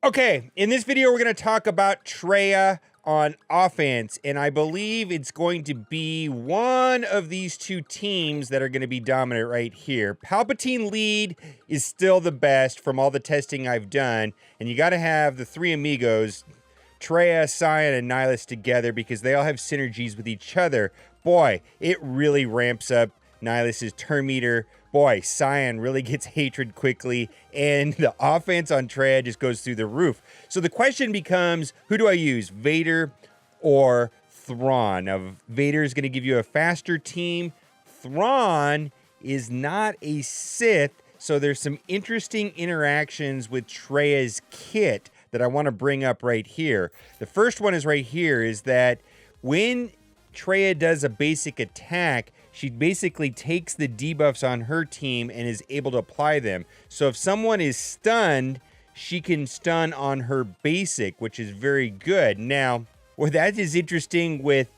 Okay, in this video, we're going to talk about Traya on offense, and I believe it's going to be one of these two teams that are going to be dominant right here. Palpatine lead is still the best from all the testing I've done, and you got to have the three amigos, Traya, Cyan, and Nihilus together because they all have synergies with each other. Boy, it really ramps up Nihilus's turn meter. Boy, Cyan really gets hatred quickly, and the offense on Traya just goes through the roof. So the question becomes, who do I use, Vader or Thrawn? Now, Vader is going to give you a faster team. Thrawn is not a Sith, so there's some interesting interactions with Traya's kit that I want to bring up right here. The first one is right here, is that when Traya does a basic attack, she basically takes the debuffs on her team and is able to apply them. So if someone is stunned, she can stun on her basic, which is very good. Now, what that is interesting with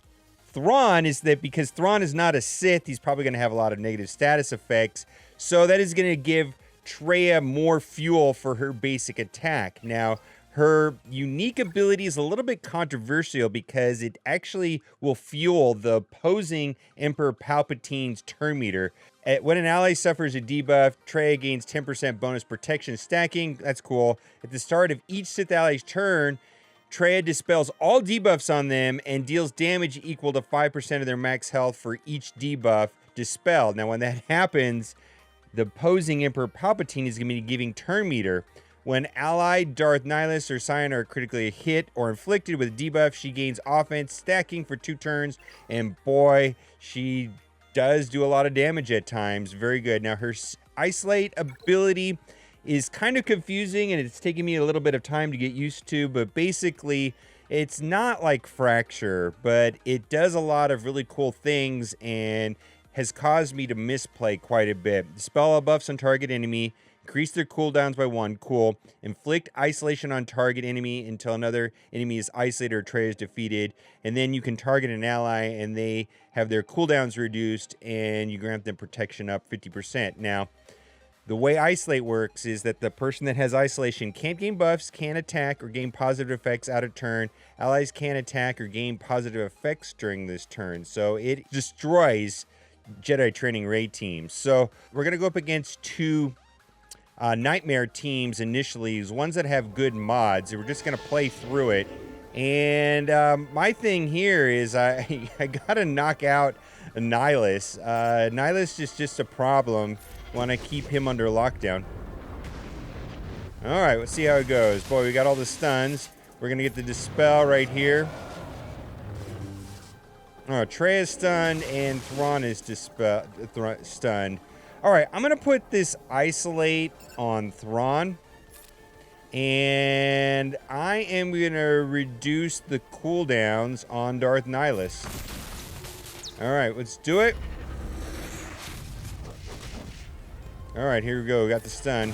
Thrawn is that because Thrawn is not a Sith, he's probably going to have a lot of negative status effects. So that is going to give Traya more fuel for her basic attack. Now, her unique ability is a little bit controversial because it actually will fuel the opposing Emperor Palpatine's turn meter. When an ally suffers a debuff, Traya gains 10% bonus protection stacking. That's cool. At the start of each Sith ally's turn, Traya dispels all debuffs on them and deals damage equal to 5% of their max health for each debuff dispelled. Now, when that happens, the opposing Emperor Palpatine is going to be giving turn meter. When allied Darth Nihilus or Cyan are critically hit or inflicted with a debuff, she gains offense stacking for 2 turns. And boy, she does do a lot of damage at times. Very good. Now, her isolate ability is kind of confusing, and it's taking me a little bit of time to get used to. But basically, it's not like Fracture, but it does a lot of really cool things and has caused me to misplay quite a bit. Dispel all buffs on target enemy. Increase their cooldowns by 1. Cool. Inflict isolation on target enemy until another enemy is isolated or Traya is defeated. And then you can target an ally and they have their cooldowns reduced and you grant them protection up 50%. Now, the way isolate works is that the person that has isolation can't gain buffs, can't attack, or gain positive effects out of turn. Allies can't attack or gain positive effects during this turn. So it destroys Jedi training raid teams. So we're going to go up against 2 Nightmare teams initially, is ones that have good mods. We're just going to play through it. And my thing here is I got to knock out Nihilus. Nihilus is just a problem. Want to keep him under lockdown. All right, let's see how it goes. Boy, we got all the stuns. We're going to get the Dispel right here. Oh, Trey is stunned and Thrawn is stunned. All right, I'm going to put this Isolate on Thrawn. And I am going to reduce the cooldowns on Darth Nihilus. All right, let's do it. All right, here we go. We got the stun.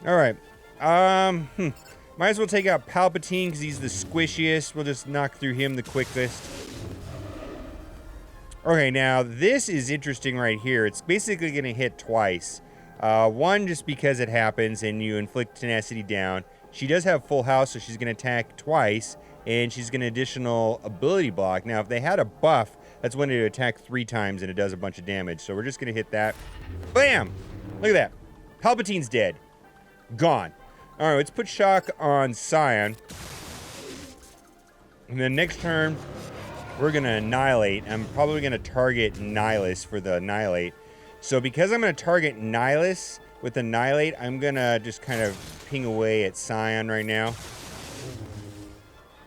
All right. Might as well take out Palpatine because he's the squishiest. We'll just knock through him the quickest. Okay, now this is interesting right here. It's basically going to hit twice. One, just because it happens and you inflict tenacity down. She does have full house, so she's going to attack twice. And she's going to additional ability block. Now, if they had a buff, that's when it would attack 3 times and it does a bunch of damage. So we're just going to hit that. Bam! Look at that. Palpatine's dead. Gone. All right, let's put shock on Cyan. And then next turn, we're going to annihilate. I'm probably going to target Nihilus for the annihilate. So because I'm going to target Nihilus with annihilate, I'm going to just kind of ping away at Cyan right now.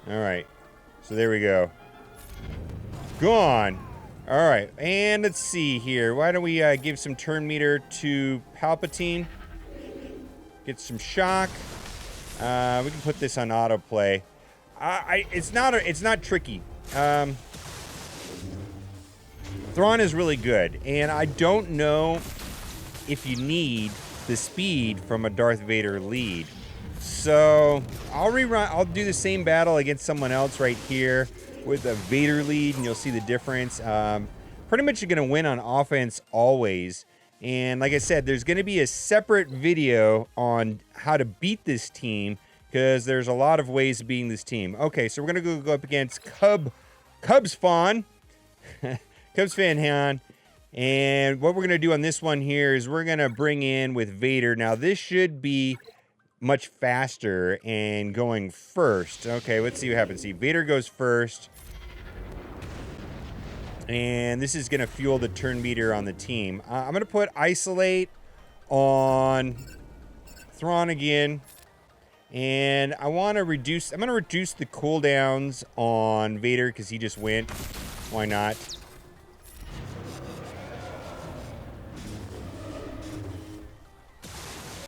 All right, so there we go. Gone. All right, and let's see here. Why don't we give some turn meter to Palpatine? Get some shock. We can put this on autoplay. It's not tricky. Thrawn is really good, and I don't know if you need the speed from a Darth Vader lead. So I'll do the same battle against someone else right here with a Vader lead, and you'll see the difference. Pretty much you're going to win on offense always. And like I said, there's going to be a separate video on how to beat this team, because there's a lot of ways of beating this team. Okay, so we're going to go up against Cubs Fawn. Cubs Fan Han. And what we're going to do on this one here is we're going to bring in with Vader. Now, this should be much faster and going first. Okay, let's see what happens. See, Vader goes first. And this is going to fuel the turn meter on the team. I'm going to put Isolate on Thrawn again. And I want to reduce... I'm going to reduce the cooldowns on Vader because he just went. Why not?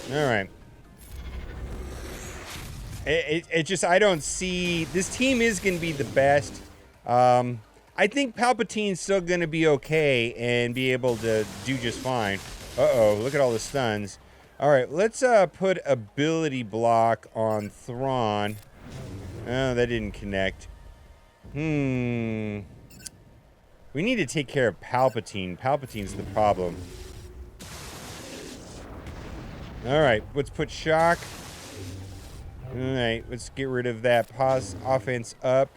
All right. It just... I don't see... This team is going to be the best. I think Palpatine's still going to be okay and be able to do just fine. Uh-oh, look at all the stuns. All right, let's put ability block on Thrawn. Oh, that didn't connect. We need to take care of Palpatine. Palpatine's the problem. All right, let's put shock. All right, let's get rid of that. Pause offense up.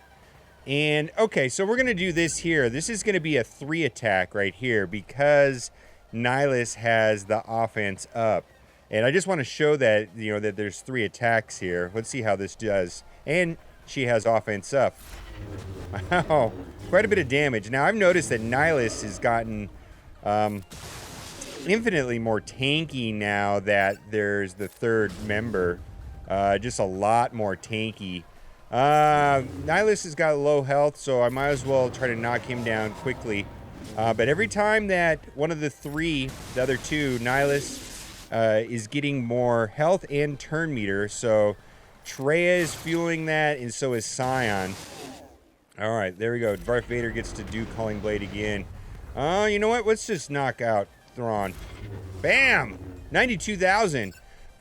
And, okay, so we're going to do this here. This is going to be a 3 attack right here because Nihilus has the offense up. And I just want to show that, you know, that there's 3 attacks here. Let's see how this does. And she has offense up. Wow, quite a bit of damage. Now, I've noticed that Nihilus has gotten infinitely more tanky now that there's the 3rd member. Just a lot more tanky. Nihilus has got low health, so I might as well try to knock him down quickly. But every time that one of the 3, the other 2, Nihilus is getting more health and turn meter, so Traya is fueling that, and so is Scion. All right, there we go. Darth Vader gets to do Calling Blade again. You know what? Let's just knock out Thrawn. Bam! 92,000.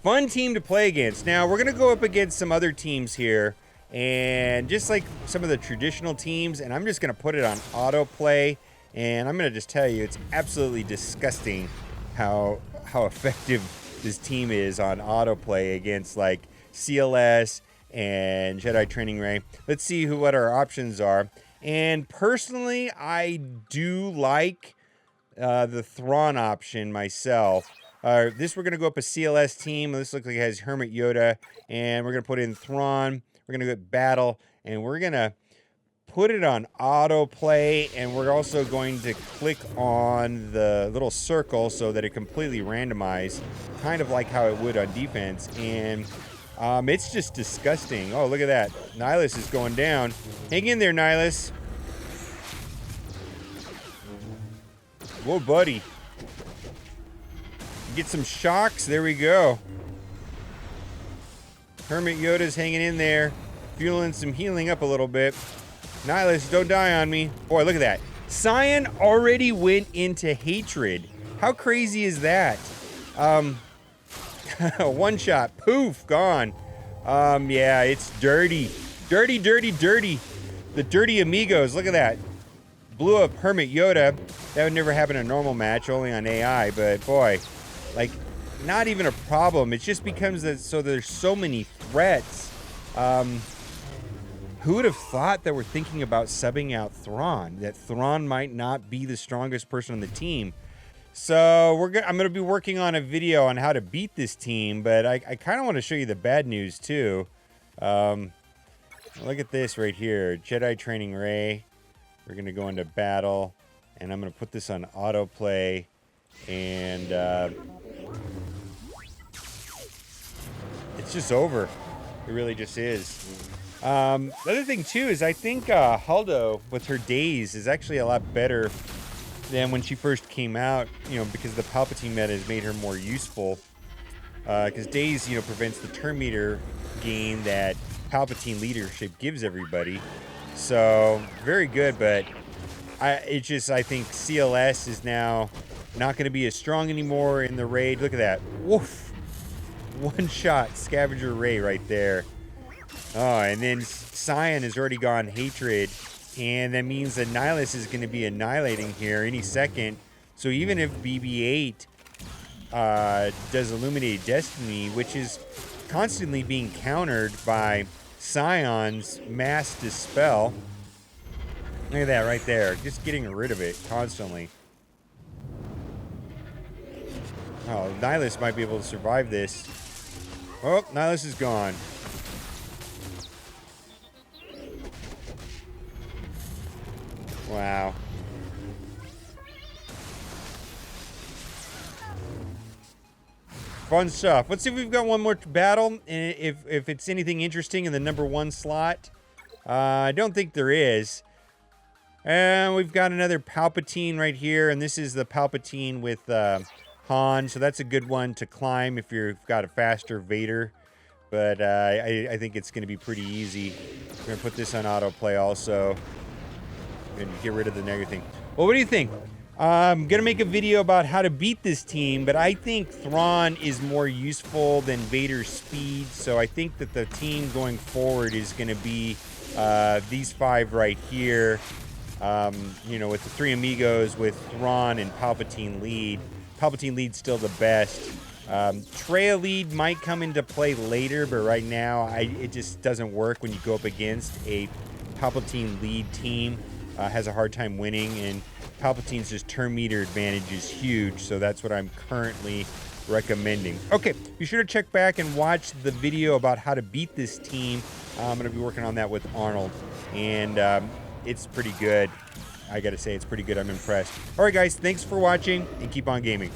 Fun team to play against. Now, we're going to go up against some other teams here. And just like some of the traditional teams, and I'm just going to put it on autoplay, and I'm going to just tell you, it's absolutely disgusting how effective this team is on autoplay against like CLS and Jedi Training Ray. Let's see what our options are. And personally, I do like the Thrawn option myself. We're going to go up a CLS team. This looks like it has Hermit Yoda, and we're going to put in Thrawn. We're going to go battle, and we're going to put it on autoplay, and we're also going to click on the little circle so that it completely randomized, kind of like how it would on defense. And it's just disgusting. Oh, look at that. Nihilus is going down. Hang in there, Nihilus. Whoa, buddy. Get some shocks. There we go. Hermit Yoda's hanging in there, fueling some healing up a little bit. Nihilus, don't die on me. Boy, look at that. Scion already went into hatred. How crazy is that? One shot. Poof, gone. Yeah, it's dirty. Dirty, dirty, dirty. The dirty amigos. Look at that. Blew up Hermit Yoda. That would never happen in a normal match, only on AI. But, boy, like, not even a problem. It just becomes that so there's so many threats. Who would have thought that we're thinking about subbing out Thrawn? That Thrawn might not be the strongest person on the team. So I'm going to be working on a video on how to beat this team, but I kind of want to show you the bad news too. Look at this right here. Jedi Training Ray. We're going to go into battle, and I'm going to put this on autoplay, and it's just over. It really just is. The other thing too is I think Haldo with her days is actually a lot better than when she first came out, you know, because the Palpatine meta has made her more useful. Because days, you know, prevents the turn meter gain that Palpatine leadership gives everybody. So very good, but I think CLS is now not going to be as strong anymore in the raid. Look at that. Woof. One shot Scavenger Ray right there. Oh, and then Scion has already gone hatred, and that means that Nihilus is going to be annihilating here any second. So even if BB-8 does Illuminated Destiny, which is constantly being countered by Scion's Mass Dispel. Look at that right there. Just getting rid of it constantly. Oh, Nihilus might be able to survive this. Oh, Nihilus is gone. Wow. Fun stuff. Let's see if we've got one more battle. If it's anything interesting in the #1 slot. I don't think there is. And we've got another Palpatine right here. And this is the Palpatine with Han. So that's a good one to climb if you've got a faster Vader. But I think it's going to be pretty easy. We're going to put this on autoplay also. And get rid of the negative thing. Well, what do you think? I'm going to make a video about how to beat this team, but I think Thrawn is more useful than Vader's speed, so I think that the team going forward is going to be these 5 right here, you know, with the 3 amigos, with Thrawn and Palpatine lead. Palpatine lead's still the best. Traya lead might come into play later, but right now it just doesn't work when you go up against a Palpatine lead team. Has a hard time winning, and Palpatine's just turn meter advantage is huge, so that's what I'm currently recommending. Okay, be sure to check back and watch the video about how to beat this team. I'm going to be working on that with Arnold, and it's pretty good. I got to say, it's pretty good. I'm impressed. All right, guys, thanks for watching, and keep on gaming.